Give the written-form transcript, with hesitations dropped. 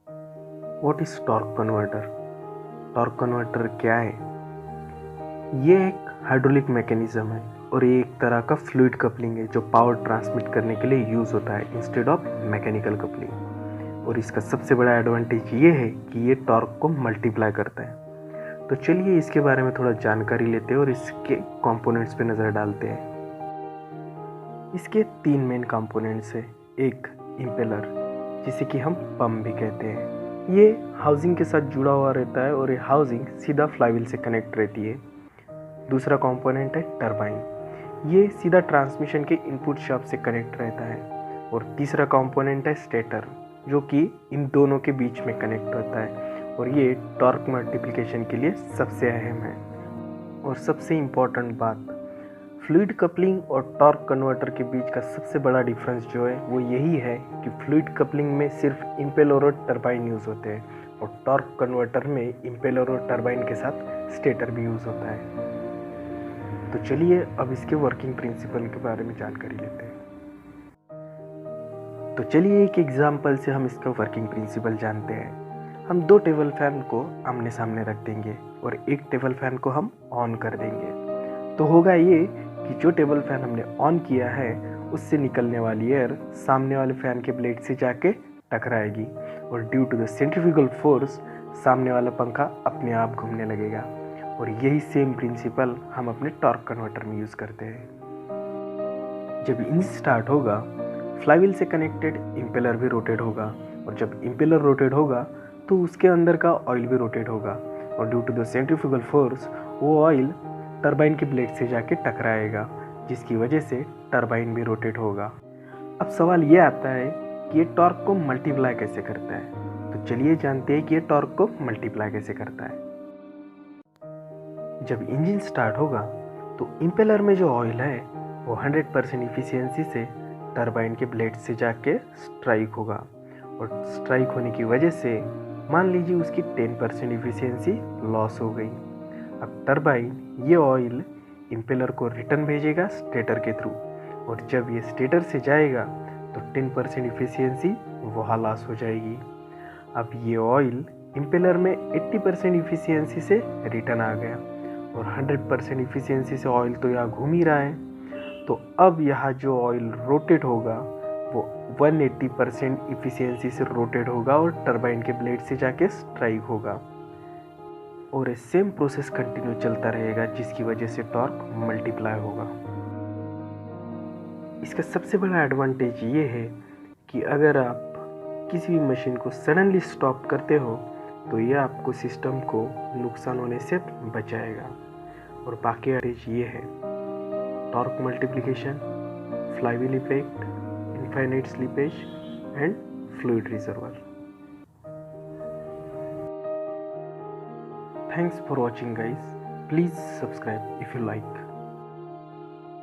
What is torque converter? Torque converter क्या है? ये एक हाइड्रोलिक मैकेनिज्म है और ये एक तरह का फ्लूइड कपलिंग है जो पावर ट्रांसमिट करने के लिए यूज़ होता है इंस्टेड ऑफ मैकेनिकल कपलिंग। और इसका सबसे बड़ा एडवांटेज ये है कि ये टॉर्क को मल्टीप्लाई करता है। तो चलिए इसके बारे में थोड़ा जानकारी लेते हैं और इसके कंपोनेंट्स पे नज़र डालते हैं। इसके 3 मेन कंपोनेंट्स है। एक इम्पेलर, जिसे कि हम पंप भी कहते हैं। ये हाउसिंग के साथ जुड़ा हुआ रहता है और ये हाउसिंग सीधा फ्लाईव्हील से कनेक्ट रहती है। दूसरा कंपोनेंट है टरबाइन, ये सीधा ट्रांसमिशन के इनपुट शाफ्ट से कनेक्ट रहता है। और तीसरा कंपोनेंट है स्टेटर, जो कि इन दोनों के बीच में कनेक्ट होता है और ये टॉर्क मल्टीप्लिकेशन के लिए सबसे अहम है। और सबसे इम्पॉर्टेंट बात, फ्लूइड कपलिंग और टॉर्क कन्वर्टर के बीच का सबसे बड़ा डिफरेंस जो है वो यही है कि फ्लूइड कपलिंग में सिर्फ इम्पेलर और टरबाइन यूज़ होते हैं और टॉर्क कन्वर्टर में इम्पेलर और टरबाइन के साथ स्टेटर भी यूज़ होता है। तो चलिए अब इसके वर्किंग प्रिंसिपल के बारे में जानकारी लेते हैं। तो चलिए एक एग्जाम्पल से हम इसका वर्किंग प्रिंसिपल जानते हैं। हम 2 टेबल फैन को आमने सामने रख देंगे और एक टेबल फैन को हम ऑन कर देंगे। तो होगा ये कि जो टेबल फैन हमने ऑन किया है उससे निकलने वाली एयर सामने वाले फैन के ब्लेड से जाके टकराएगी और due to the centrifugal force सामने वाला पंखा अपने आप घूमने लगेगा। और यही सेम प्रिंसिपल हम अपने टॉर्क कन्वर्टर में यूज़ करते हैं। जब इंजन स्टार्ट होगा, फ्लाईव्हील से कनेक्टेड इम्पेलर भी रोटेट होगा और जब इम्पेलर रोटेट होगा तो उसके अंदर का ऑयल भी रोटेट होगा और due to the centrifugal force वो ऑयल टरबाइन के ब्लेड से जाके टकराएगा, जिसकी वजह से टरबाइन भी रोटेट होगा। अब सवाल ये आता है कि ये टॉर्क को मल्टीप्लाई कैसे करता है। तो चलिए जानते हैं कि ये टॉर्क को मल्टीप्लाई कैसे करता है। जब इंजन स्टार्ट होगा तो इम्पेलर में जो ऑयल है वो 100% इफिशियंसी से टरबाइन के ब्लेड से जाके स्ट्राइक होगा और स्ट्राइक होने की वजह से मान लीजिए उसकी 10% इफिशियंसी लॉस हो गई। अब टरबाइन ये ऑयल इम्पेलर को रिटर्न भेजेगा स्टेटर के थ्रू और जब ये स्टेटर से जाएगा तो 10% इफिशियंसी वहाँ लॉस हो जाएगी। अब ये ऑयल इम्पेलर में 80% इफिशियंसी से रिटर्न आ गया और 100% इफिशियंसी से ऑयल तो यहाँ घूम ही रहा है। तो अब यहाँ जो ऑयल रोटेट होगा वो 180% इफिशियंसी से रोटेट होगा और टरबाइन के ब्लेड से जाके स्ट्राइक होगा और ये सेम प्रोसेस कंटिन्यू चलता रहेगा, जिसकी वजह से टॉर्क मल्टीप्लाई होगा। इसका सबसे बड़ा एडवांटेज ये है कि अगर आप किसी भी मशीन को सडनली स्टॉप करते हो तो ये आपको सिस्टम को नुकसान होने से बचाएगा। और बाकी एडवांटेज ये है, torque multiplication, flywheel effect, infinite slippage and fluid reservoir. Thanks for watching guys. Please subscribe if you like.